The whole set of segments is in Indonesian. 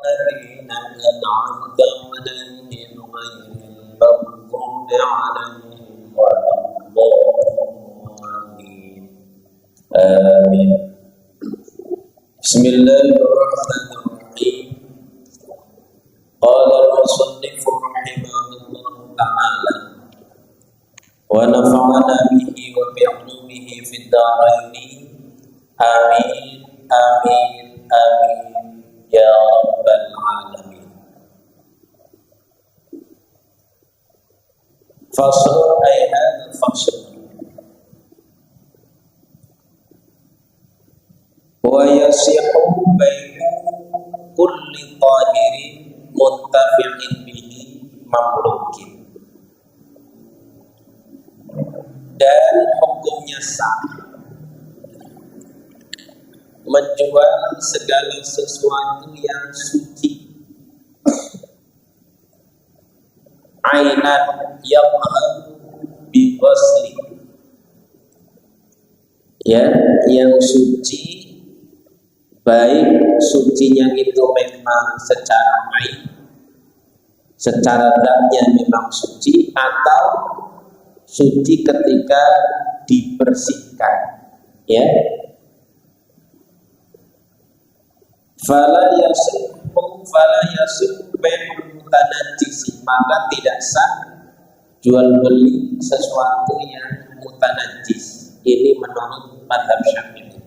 الذين أنعمت عليهم غير المغضوب عليهم ولا الضالين آمين. بسم الله الرحمن الرحيم. قال المصنف رحمه الله تعالى ونفعنا به وبعلومه في الدارين آمين آمين آمين يا رب العالمين. فصل أي هذا الفصل ويصح بين كل طاهر منتفع به مملوك. Dan hukumnya sah menjual segala sesuatu yang suci ainan yang bi ghusli, ya, yang suci baik sucinya itu memang secara ain, secara zatnya memang suci, atau suci ketika dibersihkan, ya. Fala yasih bai'ul mutanajjis, maka tidak sah jual beli sesuatu yang mutanajjis. Ini menurut mazhab Syafi'i.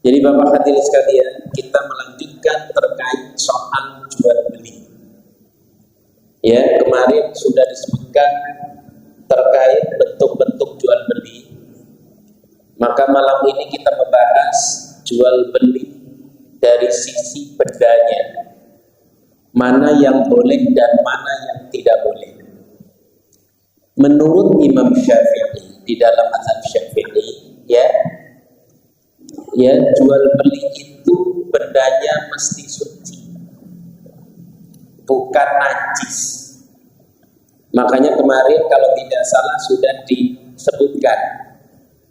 Jadi Bapak hadirin sekalian, kita melanjutkan terkait soal jual beli. Ya, kemarin sudah disebutkan terkait bentuk-bentuk jual beli. Maka malam ini kita membahas jual beli dari sisi bendanya, mana yang boleh dan mana yang tidak boleh. Menurut Imam Syafi'i, di dalam mazhab Syafi'i, ya, jual beli itu bendanya mesti suci, bukan najis. Makanya kemarin kalau tidak salah sudah disebutkan,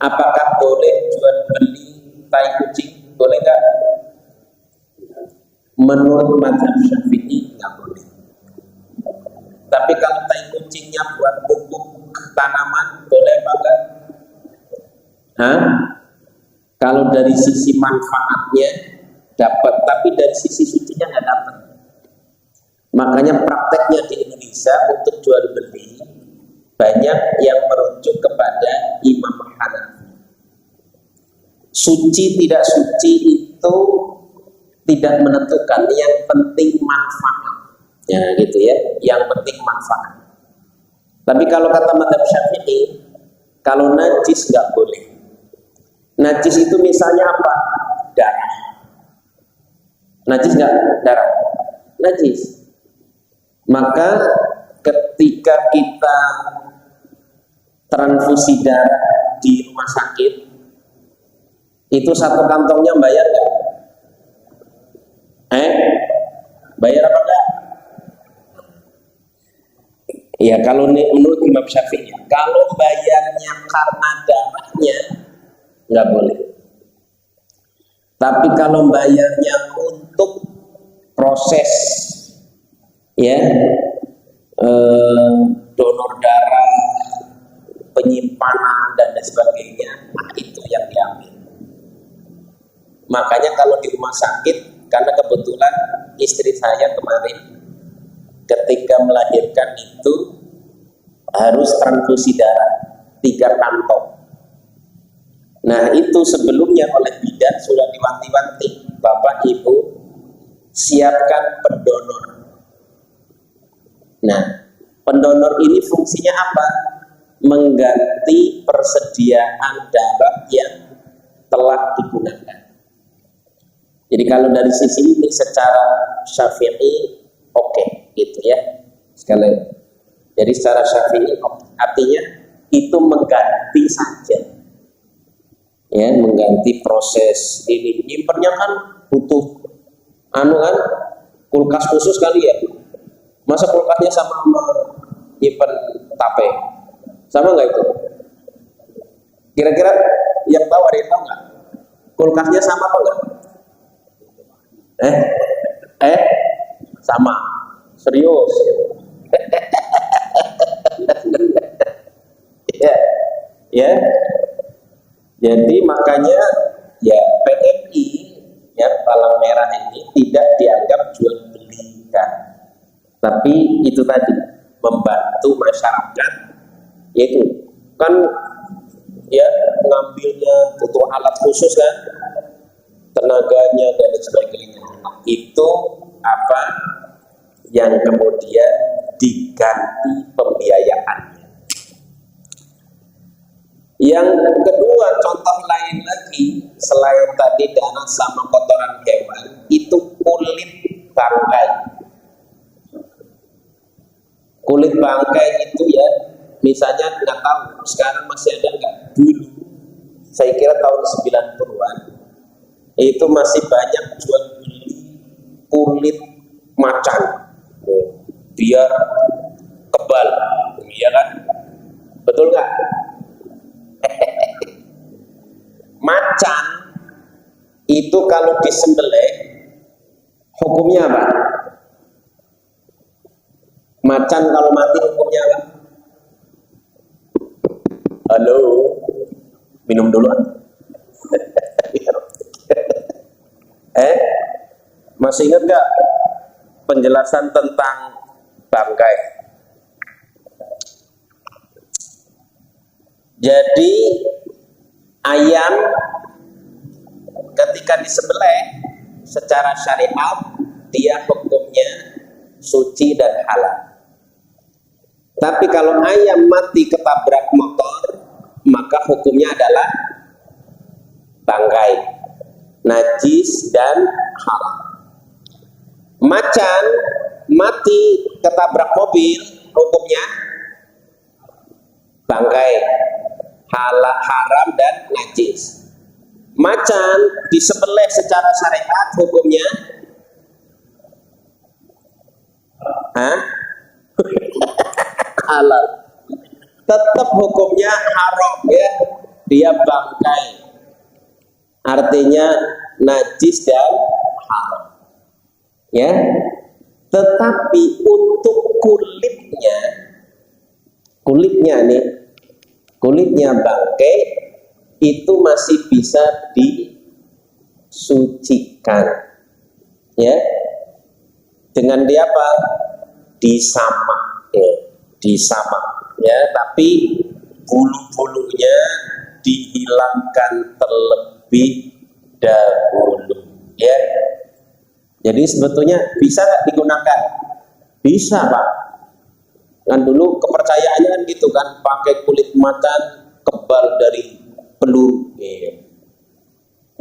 apakah boleh jual beli tai kucing? Boleh nggak? Menurut mazhab Syafi'i nggak boleh. Tapi kalau tai kucingnya buat pupuk tanaman, boleh apa enggak? Kalau dari sisi manfaatnya dapat, tapi dari sisi sucinya nggak dapat. Makanya prakteknya di Indonesia untuk jual beli banyak yang merujuk kepada Imam Hanafi. Suci tidak suci itu tidak menentukan, yang penting manfaat. Ya gitu ya, yang penting manfaat. Tapi kalau kata mazhab Syafi'i, kalau najis nggak boleh. Najis itu misalnya apa? Darah. Najis nggak? Darah. Najis. Maka ketika kita transfusi darah di rumah sakit, itu satu kantongnya bayar nggak? Bayar apa enggak? Ya, kalau menurut Imam Syafi'i, kalau bayarnya karena darahnya nggak boleh. Tapi kalau bayarnya untuk proses, ya, donor darah, penyimpanan dan lain sebagainya, itu yang diambil. Makanya kalau di rumah sakit, karena kebetulan istri saya kemarin ketika melahirkan itu harus transfusi darah 3 kantong. Nah itu sebelumnya oleh bidan sudah diwanti-wanti, Bapak Ibu siapkan pendonor. Nah pendonor ini fungsinya apa? Mengganti persediaan darah yang telah digunakan. Jadi kalau dari sisi ini secara Syafi'i oke, gitu ya. Sekali. Jadi secara Syafi'i artinya itu mengganti saja. Ya, mengganti proses ini. Nyimpernya kan butuh kan kulkas khusus kali ya. Masa kulkasnya sama nyimpen tape? Sama nggak itu? Kira-kira yang tahu, ada yang tahu nggak? Kulkasnya sama apa nggak? sama, serius. Ya, ya. Jadi makanya ya PMI ya palang merah ini tidak dianggap jual belikan, tapi itu tadi membantu masyarakat, yaitu kan ya ngambilnya butuh alat khusus kan, tenaganya dan sebagainya. Itu apa yang kemudian diganti pembiayaannya. Yang kedua, contoh lain lagi selain tadi dana sama kotoran hewan, itu kulit bangkai. Kulit bangkai itu ya, misalnya nggak tahu sekarang masih ada nggak, dulu saya kira tahun 90-an itu masih banyak jual beli kulit macan biar kebal, iya kan? Betul nggak? Macan itu kalau disembelih hukumnya apa? Macan kalau mati hukumnya apa? Halo, minum dulu. Masih ingat nggak penjelasan tentang bangkai? Jadi ayam ketika disembelih secara syariat dia hukumnya suci dan halal. Tapi kalau ayam mati ketabrak motor, maka hukumnya adalah bangkai, najis dan haram. Macan mati ketabrak mobil, hukumnya bangkai, haram dan najis. Macan disembelih secara syariat hukumnya halal. Tetap hukumnya haram ya, dia bangkai, artinya najis dan haram ya. Tetapi untuk kulitnya bangkai itu masih bisa disucikan ya, dengan dia apa? Disamak ya, tapi bulu-bulunya dihilangkan terlebih dahulu ya. Jadi sebetulnya bisa nggak digunakan? Bisa Pak. Kan dulu kepercayaannya kan gitu kan, pakai kulit macan kebal dari peluru ya.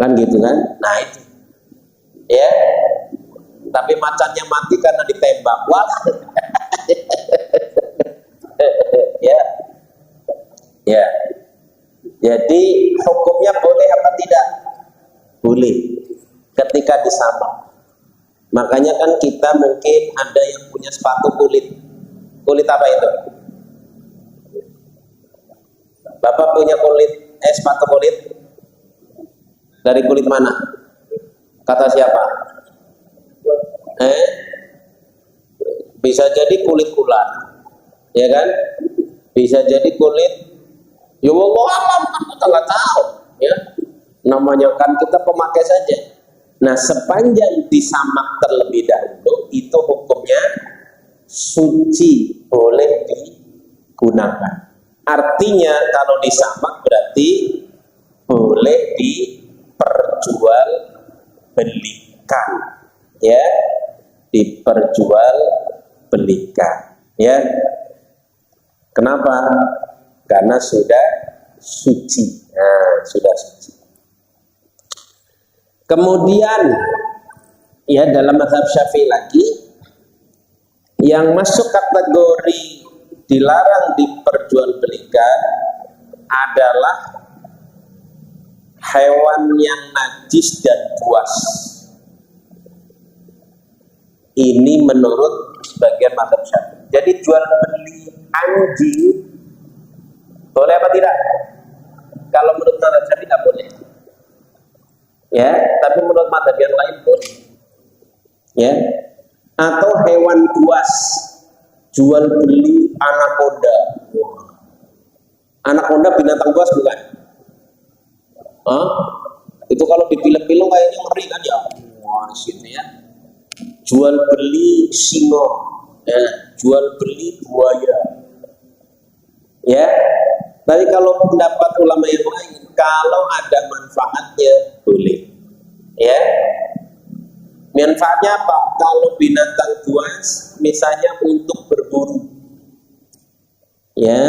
Kan gitu kan. Nah itu ya, tapi macannya mati karena ditembak. Wah. Ya. Jadi hukumnya boleh apa tidak? Boleh ketika disamak. Makanya kan kita mungkin ada yang punya sepatu kulit apa itu? Bapak punya sepatu kulit dari kulit mana? Kata siapa? Bisa jadi kulit ular, ya kan? Bisa jadi kulit, ya Allah alam, kita nggak tahu, ya. Namanya kan kita pemakai saja. Nah, sepanjang disamak terlebih dahulu, itu hukumnya suci, boleh digunakan. Artinya kalau disamak berarti boleh diperjualbelikan, ya, diperjualbelikan, ya. Kenapa? Karena sudah suci. Nah, sudah suci. Kemudian ya dalam mazhab Syafi'i lagi yang masuk kategori dilarang diperjualbelikan adalah hewan yang najis dan buas. Ini menurut sebagian mazhab Syafi'i. Jadi jual beli anjing boleh apa tidak? Kalau menurut mazhab Syafi'i tidak boleh. Ya, tapi menurut mazhab yang lain boleh. Ya. atau hewan buas, jual beli anaconda. Anaconda binatang buas bukan? Hah? Itu kalau di film-film kayaknya ngeri kan ya. Wah, sini ya. Jual beli singa, ya, jual beli buaya. Ya. Tapi kalau pendapat ulama yang lain, kalau ada manfaatnya boleh. Ya. Manfaatnya apa? Kalau binatang buas misalnya untuk berburu. Ya,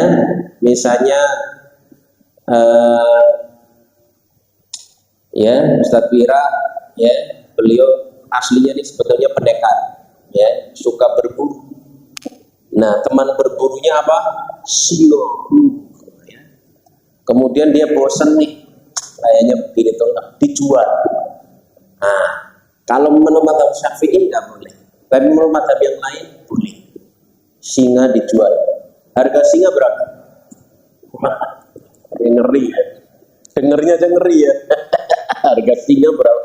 misalnya ya Ustadz Wira, ya beliau aslinya nih sebetulnya pendekar, ya suka berburu. Nah teman berburunya apa? Singa. Ya. Kemudian dia bosan nih, kayaknya begini tuh dijual. Nah kalau menurut mazhab Syafi'i nggak boleh, tapi menurut mazhab yang lain boleh. Singa dijual. Harga singa berapa? Ngeri ya. Dengernya aja ngeri ya. Harga singa berapa?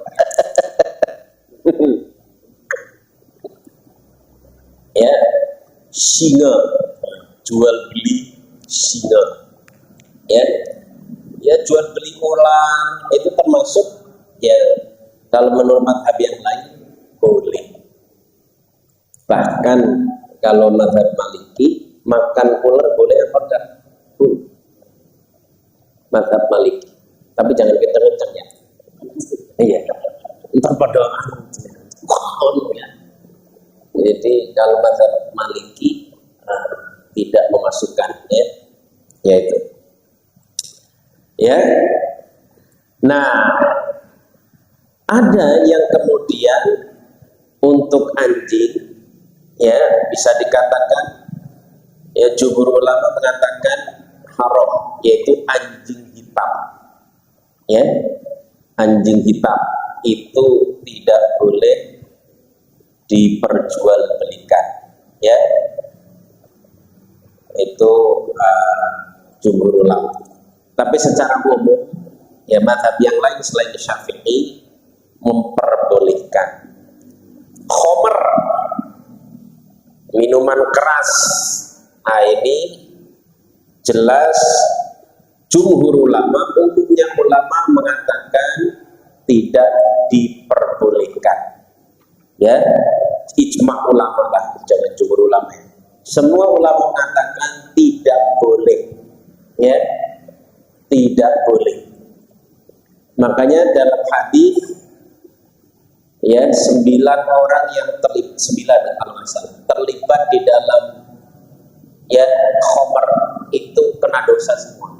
Ya, singa, jual beli singa. Ya, ya jual beli ular itu termasuk ya kalau menurut mazhab yang lain boleh. Bahkan kalau mazhab Maliki makan ular boleh apa enggak? Mazhab Maliki. Tapi jangan kenceng-kenceng ya. Iya. Entar pada ya. Jadi kalau mazhab Maliki tidak memasukkan ya, yaitu. Ya. Nah, ada yang kemudian untuk anjing ya bisa dikatakan ya jumhur ulama mengatakan haram, yaitu anjing hitam. Ya, anjing hitam itu tidak boleh diperjualbelikan. Ya, itu jumhur ulama. Tapi secara umum, ya mazhab yang lain selain Syafi'i memperbolehkan. Khomer, minuman keras. Nah ini jelas jumhur ulama, umumnya ulama mengatakan tidak diperbolehkan. Ya, ijma ulama lah, jangan jumhur ulama. Semua ulama mengatakan tidak boleh. Ya, tidak boleh. Makanya dalam hadis ya 9 orang yang terlibat, 9 kalau nggak salah, terlibat di dalam ya khomer itu kena dosa semua.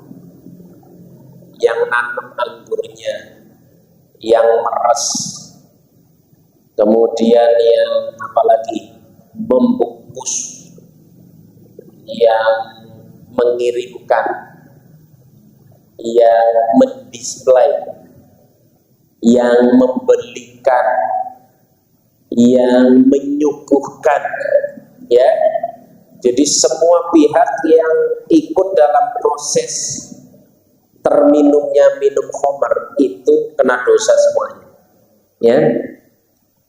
Yang nanam anggurnya, yang meres, kemudian yang apalagi membungkus, yang mengirimkan, yang mendisplay, yang membelikan, yang menyuguhkan, ya. Jadi semua pihak yang ikut dalam proses terminumnya minum khamar itu kena dosa semuanya, ya,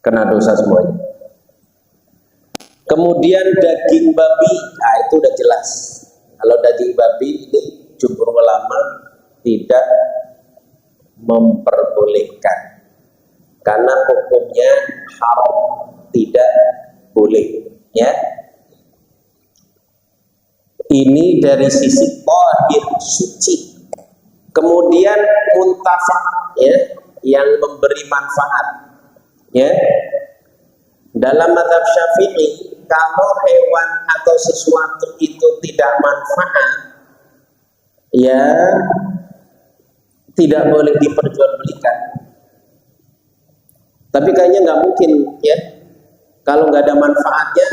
kena dosa semuanya. Kemudian daging babi, nah itu udah jelas. Kalau daging babi ini jumhur ulama tidak memperbolehkan karena hukumnya haram, tidak boleh, ya. Ini dari sisi zahir suci. Kemudian muntafa, ya, yang memberi manfaat, ya. Dalam mazhab Syafi'i, kalau hewan atau sesuatu itu tidak manfaat, ya tidak boleh diperjualbelikan. Tapi kayaknya nggak mungkin, ya, kalau nggak ada manfaatnya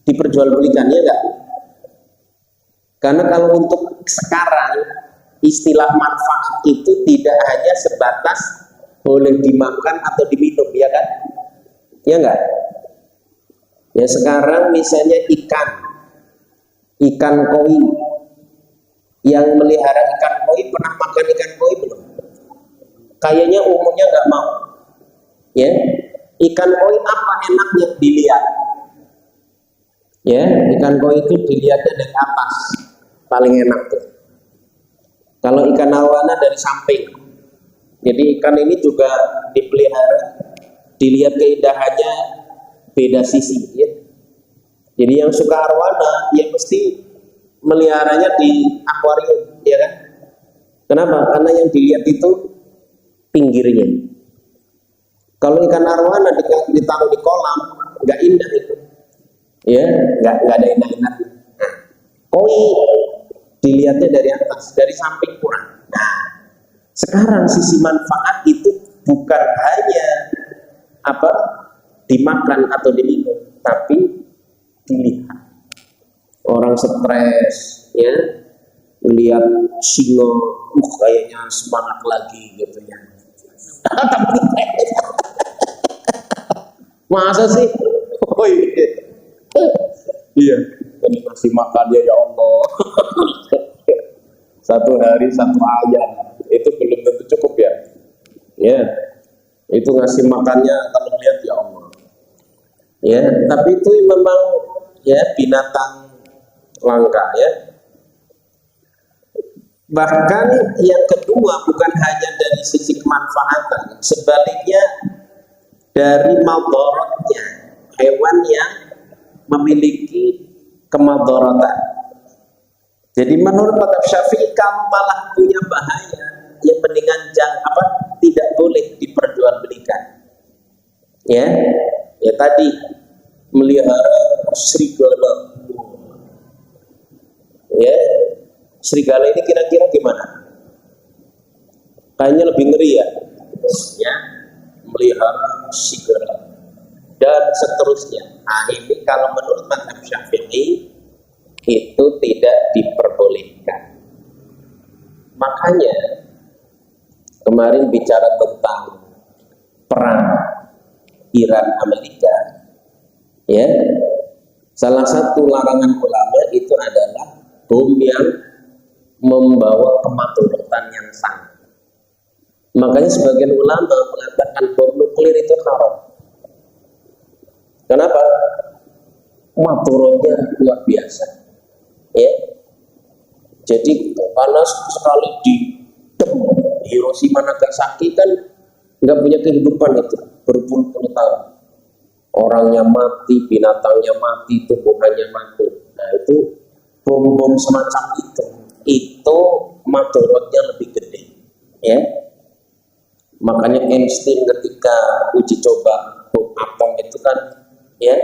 diperjualbelikan, ya nggak? Karena kalau untuk sekarang istilah manfaat itu tidak hanya sebatas boleh dimakan atau diminum, ya kan? Ya enggak? Ya sekarang misalnya ikan koi, yang melihara ikan koi pernah makan ikan koi belum? Kayaknya umumnya nggak mau, ya. Ikan koi apa enaknya dilihat? Ya, ikan koi itu dilihatnya dari atas, paling enak tuh. Kalau ikan arowana dari samping. Jadi ikan ini juga dipelihara, dilihat keindahannya beda sisi, ya. Jadi yang suka arowana, ya mesti meliharanya di akuarium, ya kan? Kenapa? Karena yang dilihat itu pinggirnya. Kalau ikan arowana ditaruh di kolam, nggak indah itu, ya, nggak ada indah-indah. Nah, koi dilihatnya dari atas, dari samping kurang. Nah, sekarang sisi manfaat itu bukan hanya apa dimakan atau diminum, tapi dilihat. Orang stres, ya, lihat singa, kayaknya semangat lagi gitu ya. Masa sih? Oh iya, ini masih makan ya Allah. Satu hari satu ayam, itu belum tentu cukup ya. Ya, itu ngasih makannya kalau lihat ya Allah. Ya, tapi itu memang ya binatang langka ya. Bahkan yang kedua bukan hanya dari sisi kemanfaatan, sebaliknya dari madharatnya, hewan yang memiliki kemadharatan. Jadi menurut mazhab Syafi'i kalau malah punya bahaya, ya mendingan tidak boleh diperjualbelikan. Ya, ya tadi melihara serigala. Ya, serigala ini kira-kira gimana? Kayaknya lebih ngeri ya. Ya, melihara serigala dan seterusnya. Nah, ini kalau menurut mazhab Syafi'i itu tidak diperbolehkan. Makanya kemarin bicara tentang perang Iran Amerika, ya, salah satu larangan ulama itu adalah bom yang membawa kemadaratan yang sangat. Makanya sebagian ulama mengatakan bom nuklir itu haram. Kenapa? Madaratnya luar biasa. Ya, jadi panas sekali di Hiroshima Nagasaki kan nggak punya kehidupan itu berpuluh-puluh tahun. Orangnya mati, binatangnya mati, tumbuhannya mati. Nah itu bom-bom semacam itu madaratnya lebih gede. Ya, makanya Einstein ketika uji coba bom atom itu kan, ya,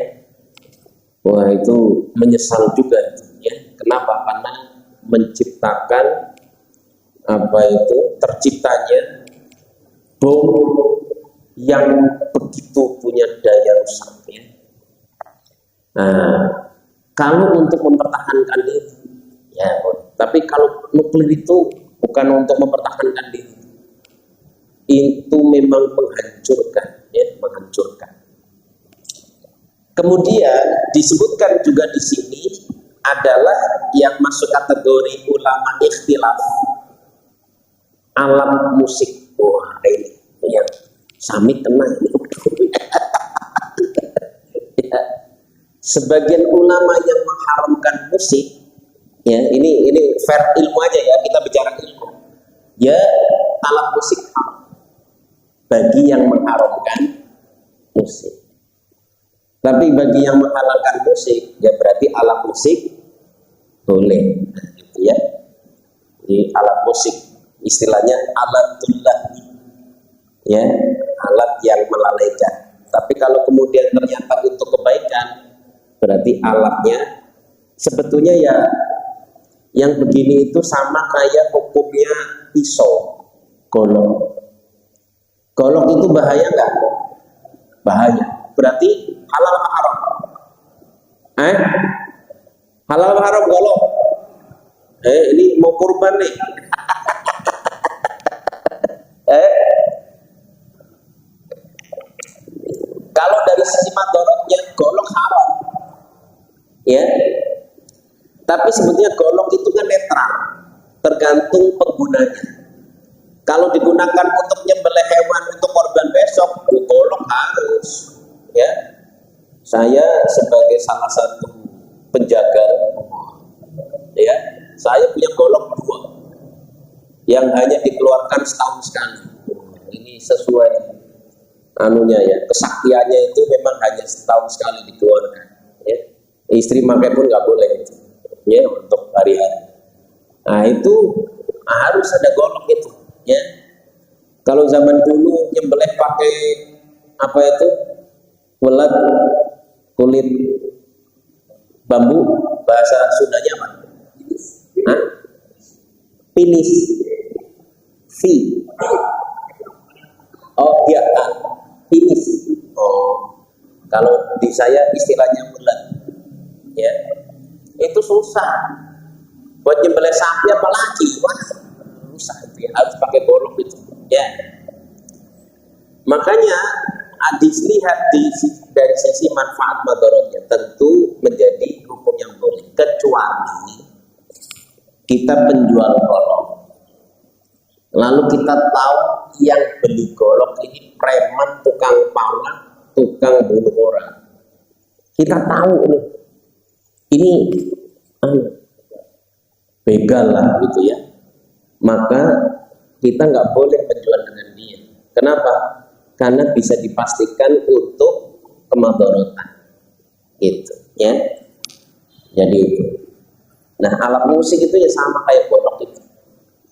wah itu menyesal juga itu. Ya, kenapa? Karena menciptakan terciptanya bom yang begitu punya daya rusak. Ya. Nah, kalau untuk mempertahankan diri, ya, tapi kalau nuklir itu bukan untuk mempertahankan diri, itu memang menghancurkan, ya, menghancurkan. Kemudian disebutkan juga di sini adalah yang masuk kategori ulama ikhtilaf, alam musik. Wah, ini yang sami tenang. Ya. Sebagian ulama yang mengharamkan musik, ya, ini fair ilmu aja ya, kita bicara ilmu. Ya, alat musik haram bagi yang mengharamkan musik. Tapi bagi yang menghalalkan musik, ya berarti alat musik boleh, nah, gitu ya. Jadi alat musik istilahnya alatullah, ya, alat yang melalaikan. Tapi kalau kemudian ternyata untuk kebaikan, berarti alatnya sebetulnya ya yang begini itu sama kayak hukumnya pisau, golok. Golok itu bahaya nggak? Bahaya. Berarti halal apa haram? Halal apa haram golok? Ini mau kurban nih. Kalau dari sisi madharatnya golok haram, ya. Tapi sebetulnya golok itu kan netral, tergantung penggunanya. Kalau digunakan untuk nyembelih hewan untuk korban besok, besok golok harus, ya. Saya sebagai salah satu penjaga, ya, saya punya golok 2 yang hanya dikeluarkan setahun sekali. Ini sesuai anunya ya, kesaktiannya itu memang hanya setahun sekali dikeluarkan. Ya. Istri pakai pun nggak boleh, ya, untuk hari-hari. Nah itu harus ada golok itu, ya. Kalau zaman dulu nyembelih pakai apa itu, welat kulit bambu, bahasa Sundanya apa? Hah? Pinis. Oh ya, pinis. Oh, kalau di saya istilahnya welat, ya. Itu susah. Buat nyembelih sapi apalagi, wah susah itu ya, harus pakai golok itu, ya. Makanya dilihat dari sisi manfaat madorotnya, tentu menjadi hukum yang boleh, kecuali kita penjual golok, lalu kita tahu yang beli golok ini preman, tukang pala, tukang bunuh orang. Kita tahu ini begal lah gitu ya, maka kita nggak boleh menjual dengan dia. Kenapa? Karena bisa dipastikan untuk kemadorotan gitu ya. Jadi itu. Nah, alat musik itu ya sama kayak golok itu,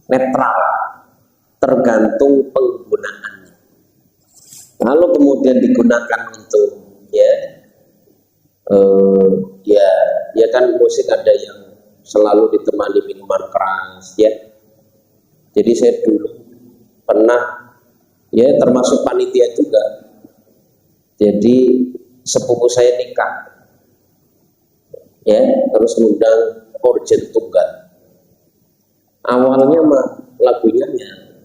netral, tergantung penggunaannya. Kalau kemudian digunakan untuk ya kan musik ada yang selalu ditemani minuman keras, ya. Jadi saya dulu pernah, ya, termasuk panitia juga. Jadi sepupu saya nikah, ya, terus ngundang organ tunggal. Awalnya mah lagunya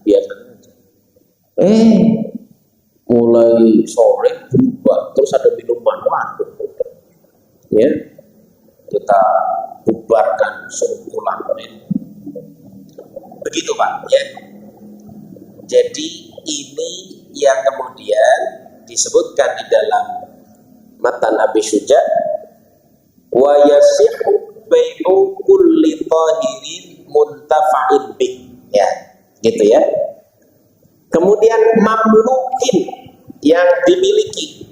biasa aja. Mulai sore berubah, terus ada minuman, waduh, ya, kita bubarkan sungkulan, ya. Begitu Pak, ya. Jadi ini yang kemudian disebutkan di dalam matan Abi Syuja, wa yasihu bai'u kulli tahirin muntafa'in bih, ya, gitu ya. Kemudian mamlukin, yang dimiliki,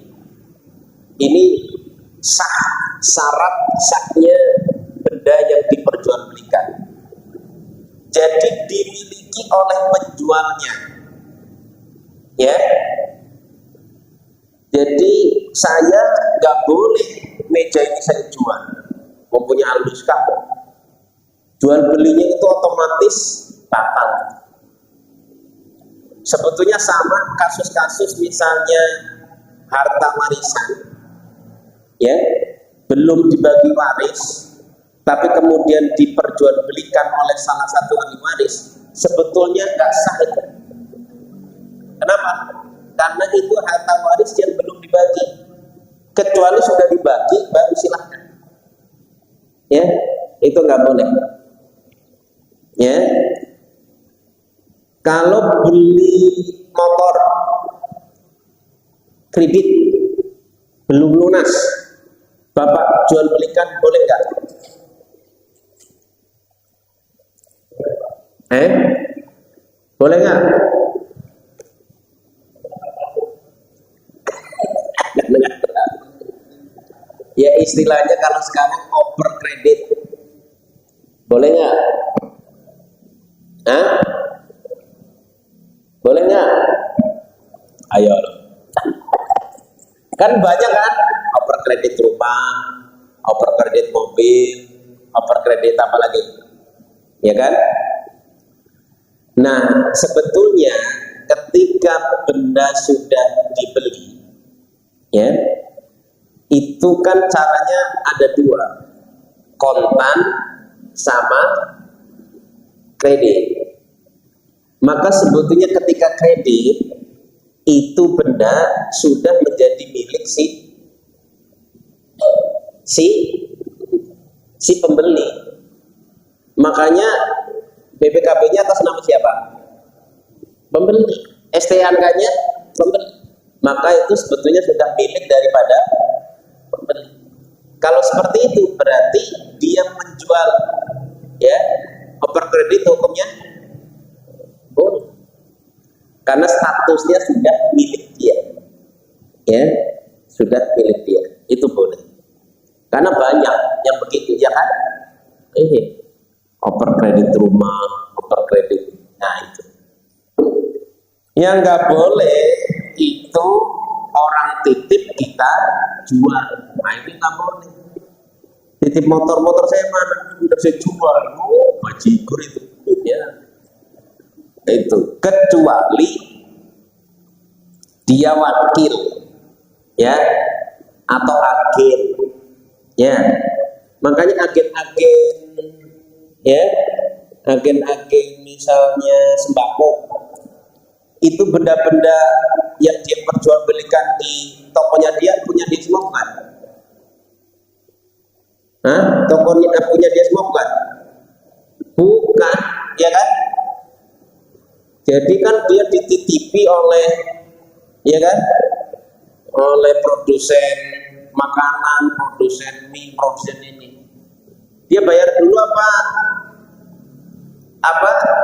ini sah, syarat sahnya benda yang diperjualbelikan. Jadi dimiliki oleh penjualnya, ya. Jadi saya nggak boleh meja ini saya jual, mempunyai aluska, jual belinya itu otomatis batal. Sebetulnya sama kasus-kasus misalnya harta warisan, ya, belum dibagi waris, tapi kemudian diperjualbelikan oleh salah satu ahli waris, sebetulnya nggak sah itu. Kenapa? Karena itu harta waris yang belum dibagi. Kecuali sudah dibagi, baru silahkan. Ya, itu nggak boleh. Ya, kalau beli motor kredit belum lunas, Bapak jual belikan, boleh nggak? Boleh nggak? Ya istilahnya kalau sekarang over kredit, boleh nggak? Boleh nggak? Ayo, kan banyak kan, over kredit rumah, over kredit mobil, over kredit apa lagi, ya kan? Nah, sebetulnya ketika benda sudah dibeli, ya, itu kan caranya ada dua, kontan sama kredit. Maka sebetulnya ketika kredit itu benda sudah menjadi milik si pembeli. Makanya BPKB-nya atas nama siapa? Pembeli. STNK-nya pembeli. maka itu sebetulnya sudah milik daripada pembeli. Kalau seperti itu berarti dia menjual, ya, over kredit hukumnya boleh, karena statusnya sudah milik dia, ya, sudah milik dia, itu boleh. Karena banyak yang begitu, ya kan? Over kredit rumah, over kredit, nah itu. Yang nggak boleh itu orang titip kita jual, nah itu nggak boleh. Titip motor saya mana? Udah saya jual, bajigur itu, ya. Itu kecuali dia wakil, ya, atau agen, ya. Makanya agen-agen, ya, agen-agen misalnya sembako, itu benda-benda yang dia perjualbelikan di tokonya dia punya dia semua bukan? Tokonya punya dia semua bukan? Bukan, ya kan? Jadi kan dia dititipi oleh, ya kan? Oleh produsen makanan, produsen mie, produsen ini. Dia bayar dulu apa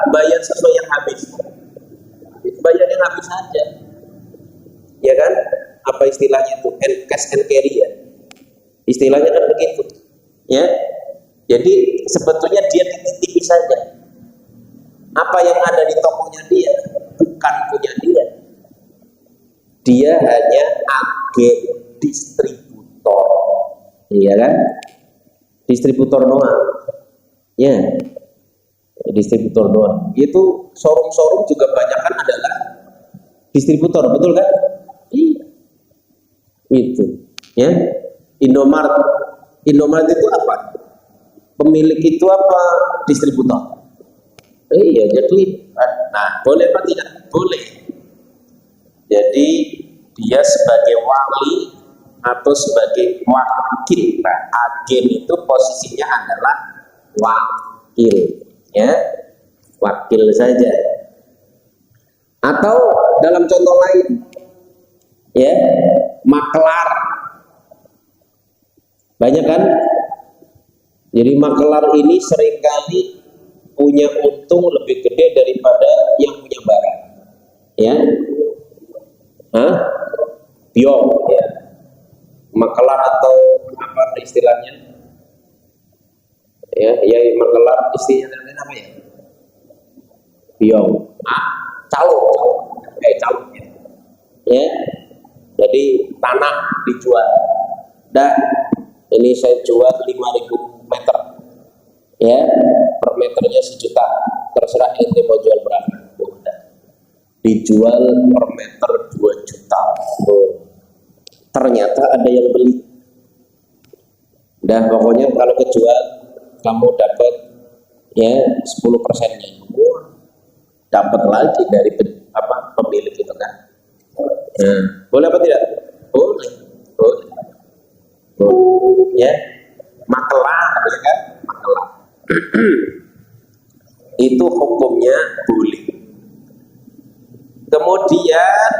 bayar sesuai yang habis? Bayar yang habis saja, ya kan? Apa istilahnya itu? Cash and carry, ya. Istilahnya kan begitu, ya. Jadi sebetulnya dia dititipi saja. Apa yang ada di tokonya dia bukan punya dia. Dia hanya agen distributor, iya kan? Distributor doang, ya. Distributor doang. Itu showroom juga kebanyakan adalah distributor, betul kan? Iya. Itu, ya. Indomaret itu apa? Pemilik itu apa? Distributor. Iya, jadi boleh apa tidak? Boleh. Jadi dia sebagai wali atau sebagai wakil. Nah, agen itu posisinya adalah wakil, ya, wakil saja. Atau dalam contoh lain, ya, makelar. Banyak kan? Jadi makelar ini seringkali punya untung lebih gede daripada yang punya barang, ya. Biong, ya. Makelar atau apa istilahnya? Ya, makelar istilahnya apa ya? Biong, calo, ya. Ya. Jadi tanah dijual. Dan ini saya jual 5.000 meter, ya, per meternya 1 juta, terserah ente mau jual berapa. Udah dijual per meter 2 juta. Ternyata ada yang beli. Dan pokoknya kalau kejual kamu dapat, ya, 10%-nya. Dapat lagi dari pemilik itu kan. Boleh apa tidak? Boleh. Ya, makelar, ya kan? Makelar. Itu hukumnya boleh. Kemudian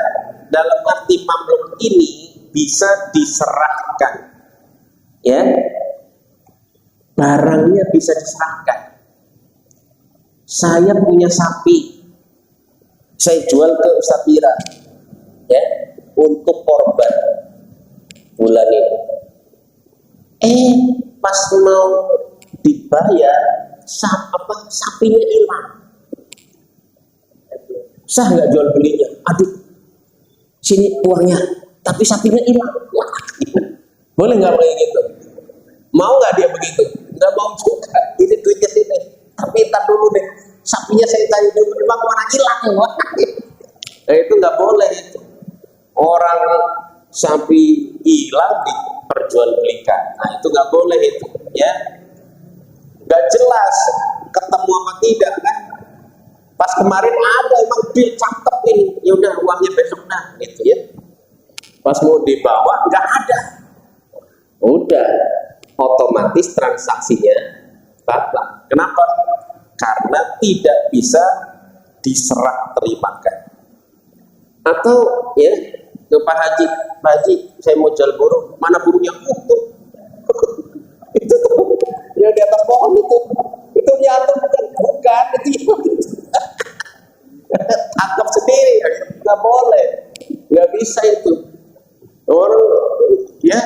dalam arti mamluk ini bisa diserahkan, ya, barangnya bisa diserahkan. Saya punya sapi, saya jual ke Ustaz Pira, ya, untuk korban bulan ini. Pas mau dibayar, sapinya hilang. Sah nggak jual belinya? Aduh, sini uangnya, tapi sapinya hilang. Wah, boleh nggak kayak gitu? Mau nggak dia begitu? Nggak mau juga. Ini duitnya sini, tapi ntar dulu deh, sapinya saya tanya dulu, memang mana hilang? Wah, itu nggak boleh itu. Orang sapi hilang diperjualbelikan, nah itu nggak boleh itu, ya. Nggak jelas ketemu apa tidak kan? Pas kemarin ada emang bil cakep ini, ya udah uangnya besok dah, gitu ya. Pas mau dibawa nggak ada, udah otomatis transaksinya batal. Kenapa? Karena tidak bisa diserah terimakan. Atau, ya, ke Pak Haji, Pak Haji, saya mau jual burung, mana burungnya utuh? Itu tuh, yang di atas pohon itu nyatu bukan, itu tangkap sendiri, nggak boleh, nggak bisa itu. Orang, ya,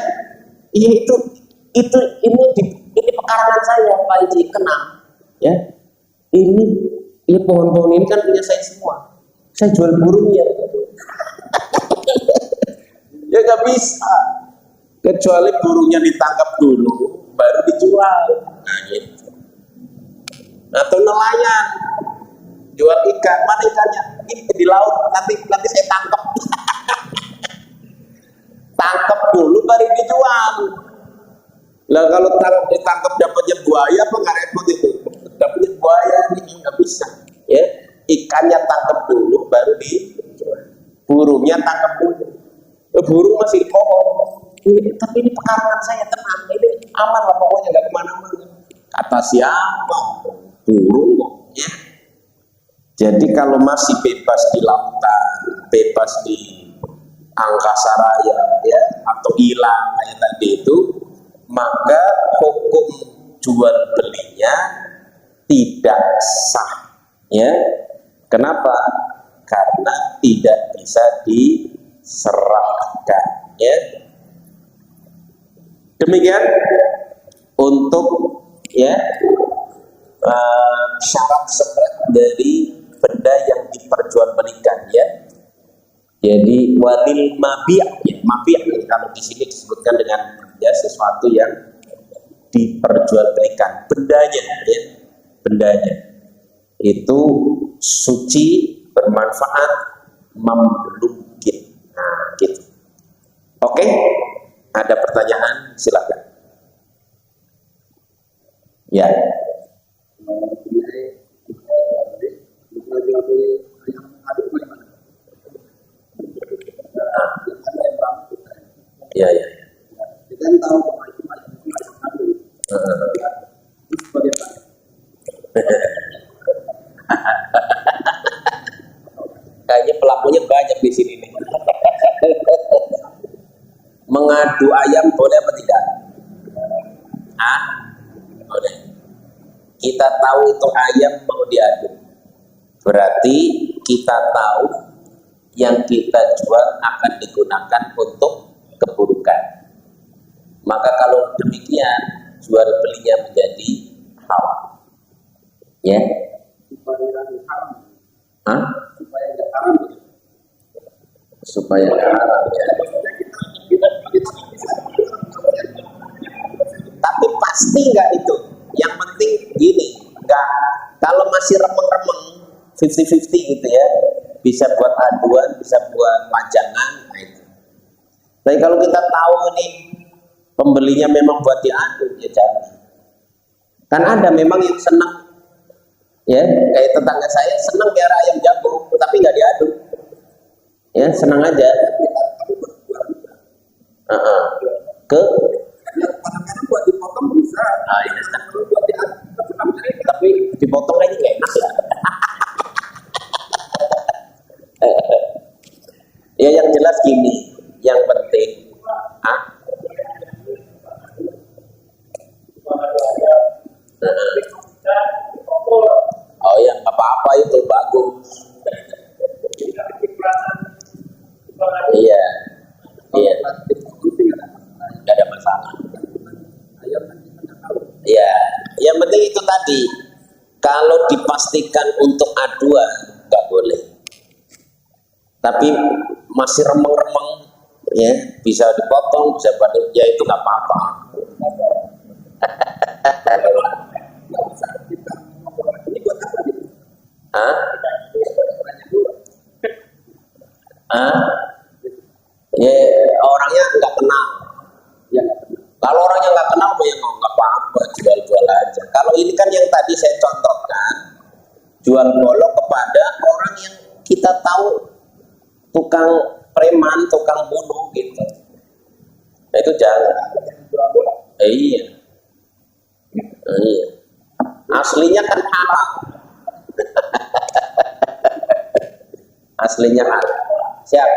ini pekarangan saya, Pak Haji, kena, ya, ini pohon-pohon ini kan punya saya semua, saya jual burungnya. Ya nggak bisa, kecuali burungnya ditangkap dulu baru dijual. Nah gitu. Atau nelayan jual ikan, mana ikannya? Ini di laut, nanti saya tangkap. Tangkap dulu baru dijual. Lah kalau ditangkap dapatnya buaya apa nggak repot itu? Dapatnya buaya ini nggak bisa. Ya, ikannya tangkap dulu baru dijual. Burungnya tangkap dulu. Burung masih di pohon. Tapi ini pekarangan saya, tenang, ini aman lah pokoknya, nggak kemana-mana. Kata siapa? Burung kok, ya. Jadi kalau masih bebas di lautan, bebas di angkasa raya, ya, atau hilang kayak tadi itu, maka hukum jual belinya tidak sah, ya. Kenapa? Karena tidak bisa diserahkan, ya. Demikian untuk, ya, syarat-syarat dari benda yang diperjualbelikan, ya. Jadi walil mabi', ya, mabi' kalau di sini disebutkan dengan, ya, sesuatu yang diperjualbelikan, bendanya, ya, bendanya itu suci, bermanfaat, membelukin. Nah, gitu. Oke, ada pertanyaan, silakan. Ya. Ya, ya. Kita tahu kayaknya pelakunya banyak di sini nih. Mengadu ayam boleh apa tidak? Boleh. Kita tahu itu ayam mau diadu, berarti kita tahu yang kita jual akan digunakan untuk keburukan. Maka kalau demikian, jual belinya menjadi haram. Ya. Supaya haram, ya. Tapi pasti nggak itu. Yang penting gini, nggak, kalau masih remeng-remeng 50-50 gitu, ya, bisa buat aduan, bisa buat pajangan, nah itu. Tapi kalau kita tahu nih pembelinya memang buat diadu, ya jangan. Kan ada memang yang senang, ya, kayak tetangga saya senang biara ayam jago, tapi nggak diadu, ya, senang aja. Ke buat dipotong bisa, tapi dipotong aja nggak enak ya. Ya yang jelas gini, yang penting, oh ya nggak apa-apa, itu bagus. Iya, iya, nggak ada masalah. Ya, yang penting itu tadi, kalau dipastikan untuk aduan nggak boleh. Tapi masih remeng-remeng, ya, bisa dipotong, bisa badut, ya itu nggak apa-apa. Ya, orangnya nggak kenal. Ya, kalau orangnya nggak kenal, ya nggak apa-apa, jual-jual aja. Kalau ini kan yang tadi saya contohkan, jual golok kepada orang yang kita tahu tukang preman, tukang bunuh gitu. Nah, itu jangan. Iya. Iya. Aslinya kan halal. Aslinya halal. Siap.